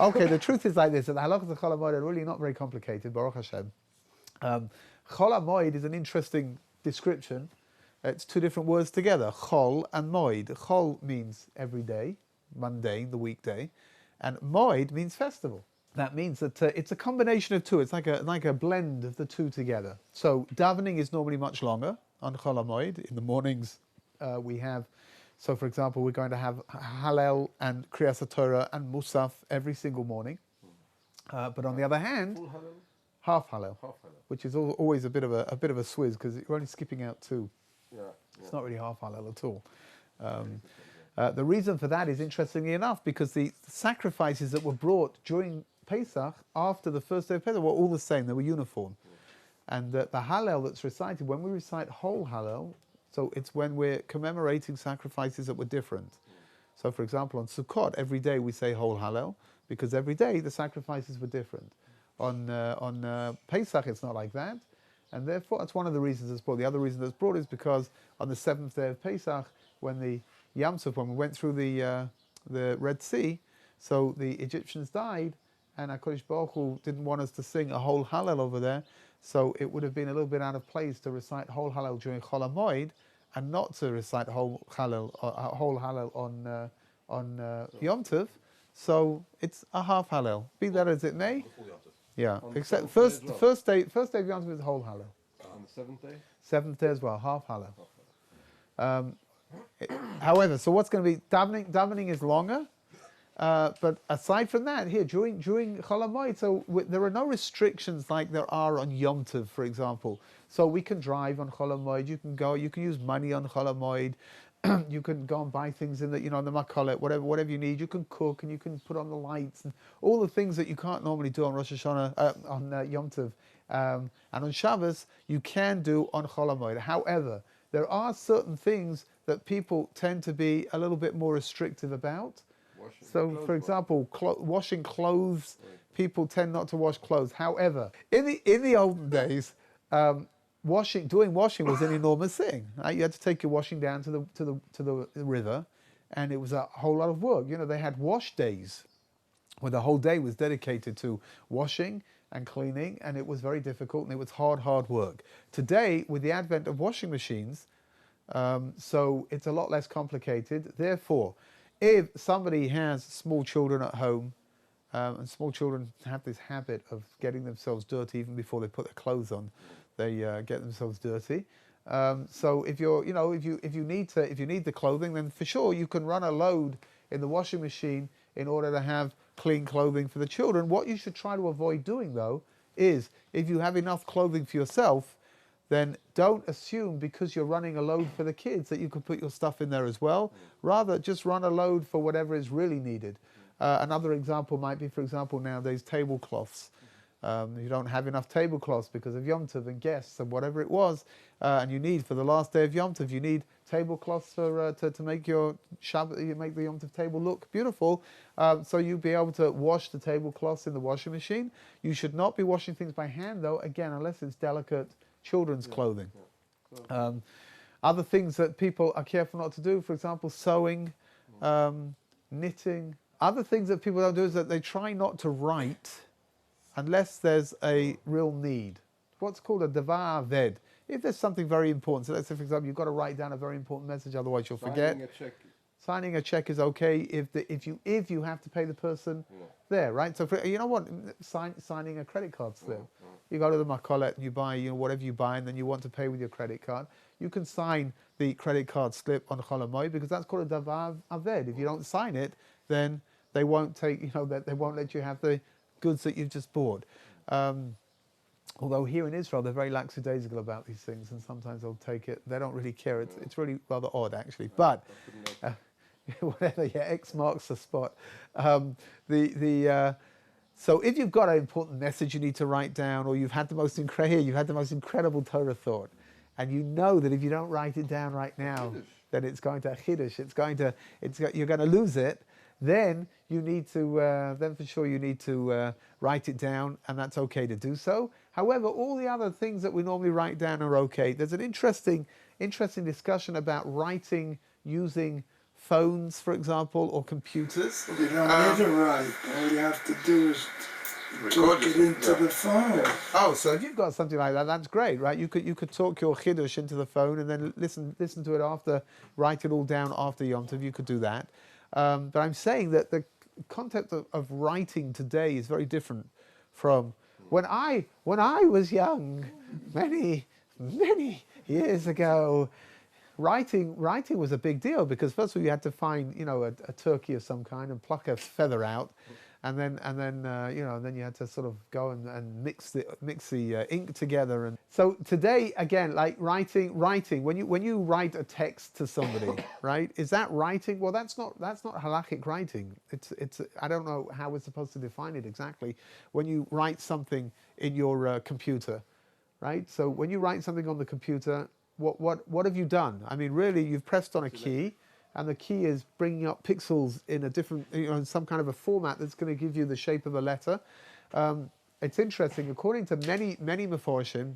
Okay, the truth is like this, that the halachas of Chol Hamoed are really not very complicated, Baruch Hashem. Chol Hamoed is an interesting description. It's two different words together, Chol and Moed. Chol means every day, mundane, the weekday, and Moed means festival. That means that it's a combination of two. It's like a blend of the two together. So davening is normally much longer on Chol Hamoed. In the mornings we have, so for example, we're going to have Hallel and Kriyas HaTorah and Musaf every single morning. But on the other hand, Full Hallel? half Hallel, Half Hallel. which is always a bit of a swizz because you're only skipping out two. Yeah. It's not really half Hallel at all. The reason for that is, interestingly enough, because the sacrifices that were brought during Pesach, after the first day of Pesach, were all the same. They were uniform. And the Hallel that's recited, when we recite whole Hallel, so it's when we're commemorating sacrifices that were different. So, for example, on Sukkot, every day we say whole Hallel, because every day the sacrifices were different. On Pesach, it's not like that. And therefore, that's one of the reasons it's brought. The other reason that's brought is because on the 7th day of Pesach, when the Yam Suf, when we went through the Red Sea, so the Egyptians died, and HaKadosh Baruch Hu didn't want us to sing a whole Hallel over there, so it would have been a little bit out of place to recite whole Hallel during Chol Hamoed, and not to recite whole Hallel on Yom Tov. So it's a half Hallel. Be that as it may. Yeah, except first day of Yom Tov is whole Hallel. On the 7th day? 7th day as well, half Hallel. However, so what's going to be davening is longer, but aside from that, here during Chol Hamoed, so there are no restrictions like there are on Yom Tov, for example. So we can drive on Chol Hamoed. You can use money on Chol Hamoed. You can go and buy things in the the makolet, whatever you need. You can cook and you can put on the lights and all the things that you can't normally do on Rosh Hashanah, on Yom Tov, and on Shabbos you can do on Chol Hamoed. However, there are certain things that people tend to be a little bit more restrictive about. So, for example, washing clothes, people tend not to wash clothes. However, in the olden days, doing washing was an enormous thing. Right? You had to take your washing down to the river, and it was a whole lot of work. They had wash days, where the whole day was dedicated to washing and cleaning, and it was very difficult, and it was hard work. Today, with the advent of washing machines, so it's a lot less complicated. Therefore, if somebody has small children at home, and small children have this habit of getting themselves dirty even before they put their clothes on, they get themselves dirty. So if you need the clothing, then for sure you can run a load in the washing machine in order to have clean clothing for the children. What you should try to avoid doing, though, is if you have enough clothing for yourself, then don't assume because you're running a load for the kids that you can put your stuff in there as well. Rather, just run a load for whatever is really needed. Another example might be, for example, nowadays tablecloths. You don't have enough tablecloths because of Yom Tov and guests and whatever it was, and you need for the last day of Yom Tov, you need tablecloths to make your Shabbat, you make the Yom Tov table look beautiful. So you'll be able to wash the tablecloths in the washing machine. You should not be washing things by hand, though, again, unless it's delicate children's clothing. Other things that people are careful not to do, for example, sewing, knitting. Other things that people don't do is that they try not to write unless there's a real need. What's called a davar aved. If there's something very important, so let's say, for example, you've got to write down a very important message, otherwise you'll forget. Signing a check is okay if you have to pay the person there, right? So you know what, signing a credit card slip. You go to the makolet and you buy whatever you buy, and then you want to pay with your credit card. You can sign the credit card slip on Chol Hamoed because that's called a davar aved. If you don't sign it, then they won't take they won't let you have the goods that you've just bought. Although here in Israel they're very lackadaisical about these things, and sometimes they'll take it. They don't really care. It's really rather odd actually. But whatever, X marks the spot. So if you've got an important message you need to write down, or you've had the most incredible Torah thought, and you know that if you don't write it down right now, then it's going to chiddush. You're going to lose it. Then you need to. Then for sure you need to write it down, and that's okay to do so. However, all the other things that we normally write down are okay. There's an interesting discussion about writing using phones, for example, or computers. You don't need to write. All you have to do is talk it into the phone. Yeah. Oh, so if you've got something like that, that's great, right? You could talk your chiddush into the phone and then listen to it after, write it all down after Yom Tov. You could do that. But I'm saying that the concept of writing today is very different from when I was young, many years ago. Writing was a big deal because first of all you had to find a turkey of some kind and pluck a feather out, and then you had to sort of go and mix the ink together. And so today again, like writing when you write a text to somebody, right? Is that writing? Well, that's not halakhic writing. It's I don't know how we're supposed to define it exactly. When you write something in your computer, right? So when you write something on the computer, what have you done? I mean, really, you've pressed on a key, and the key is bringing up pixels in a different, in some kind of a format that's going to give you the shape of a letter. It's interesting. According to many meforshim,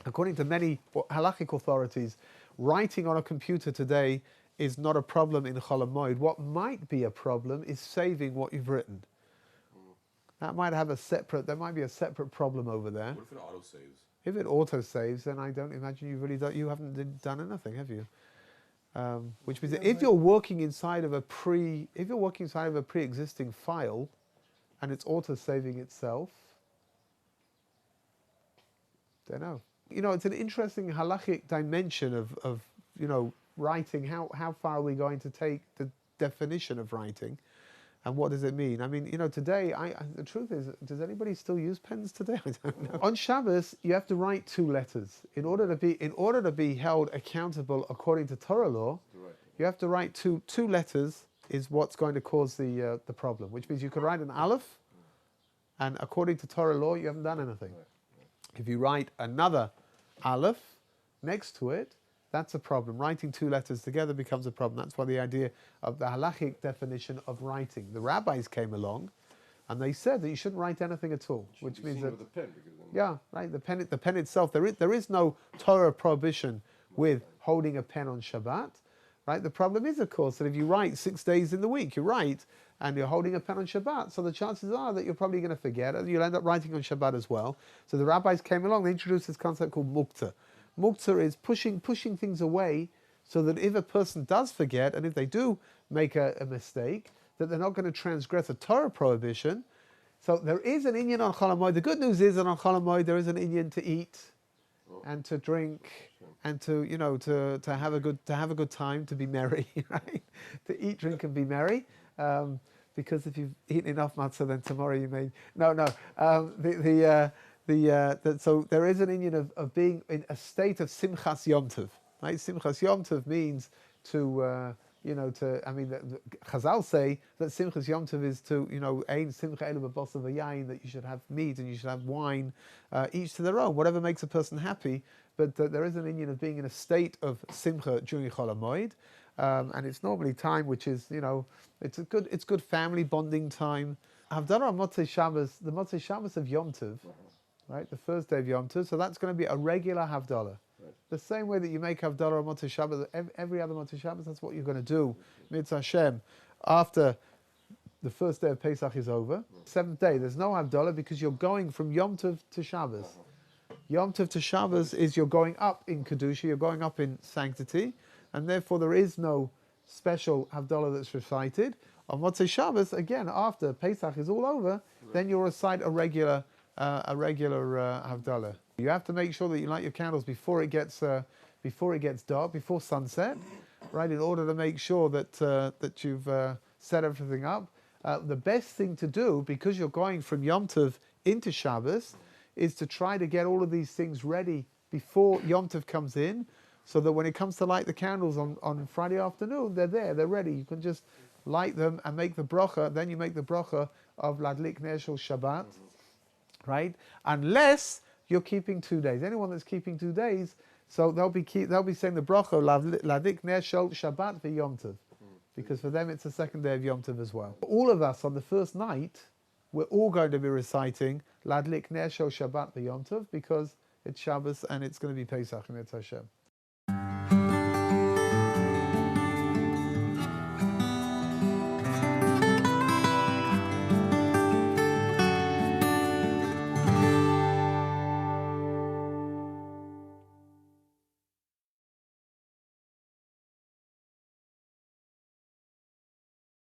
according to many halakhic authorities, writing on a computer today is not a problem in Chol Hamoed. What might be a problem is saving what you've written. That might have there might be a separate problem over there. What if it auto-saves? If it auto-saves, then I don't imagine you haven't done anything, have you? Which means that if you're working inside of a pre-existing file, and it's auto-saving itself, don't know. It's an interesting halachic dimension of writing. How far are we going to take the definition of writing? And what does it mean? I mean, today, the truth is, does anybody still use pens today? I don't know. On Shabbos, you have to write 2 letters. In order to be held accountable according to Torah law, you have to write two letters is what's going to cause the problem, which means you could write an aleph, and according to Torah law, you haven't done anything. If you write another aleph next to it, that's a problem. Writing 2 letters together becomes a problem. That's why the idea of the halachic definition of writing. The rabbis came along, and they said that you shouldn't write anything at all, which means that with a pen, right, the pen itself. There is no Torah prohibition with holding a pen on Shabbat, right? The problem is, of course, that if you write 6 days in the week, you write and you're holding a pen on Shabbat, so the chances are that you're probably going to forget, and you'll end up writing on Shabbat as well. So the rabbis came along. They introduced this concept called muktzah. Muktzah is pushing things away so that if a person does forget, and if they do make a mistake, that they're not going to transgress a Torah prohibition. So there is an inyan on Chol Hamoed. The good news is that on Chol Hamoed there is an inyan to eat and to drink and to have a good time, to be merry, right? To eat, drink, and be merry. Because if you've eaten enough matzah, then tomorrow you may so there is an inyan of being in a state of simchas Yom Tov, right? Simchas Yom Tov means Chazal say that simchas Yom Tov is to, ein simcha elu b'basar v'yayin, that you should have meat and you should have wine, each to their own, whatever makes a person happy. But there is an inyan of being in a state of simcha during Chol Hamoed, and it's normally time which is, it's good family bonding time. Havdalah on Motzei Shabbos, the Motzei Shabbos of Yom Tov, right, the first day of Yom Tov, so that's going to be a regular Havdalah. Right. The same way that you make Havdalah on Motzei Shabbos, every other Motzei Shabbos, that's what you're going to do, Mitzvah Hashem, after the first day of Pesach is over. 7th day, there's no Havdalah because you're going from Yom Tov to Shabbos. Yom Tov to Shabbos is you're going up in Kedusha, you're going up in sanctity, and therefore there is no special Havdalah that's recited. On Motzei Shabbos, again, after Pesach is all over, then you'll recite a regular Havdalah. You have to make sure that you light your candles before it gets dark, before sunset, right? In order to make sure that you've set everything up. The best thing to do, because you're going from Yom Tov into Shabbos, is to try to get all of these things ready before Yom Tov comes in, so that when it comes to light the candles on Friday afternoon, they're there, they're ready. You can just light them and make the bracha. Then you make the bracha of Ladlik Ner Shel Shabbat. Right, unless you're keeping 2 days. Anyone that's keeping 2 days, so they'll be saying the bracha ladik ner shel Shabbat v'Yom Tov, because for them it's the 2nd day of Yom Tov as well. All of us on the first night, we're all going to be reciting ladlik ner shel Shabbat v'Yom Tov because it's Shabbos and it's going to be Pesach, Mitzvah Hashem.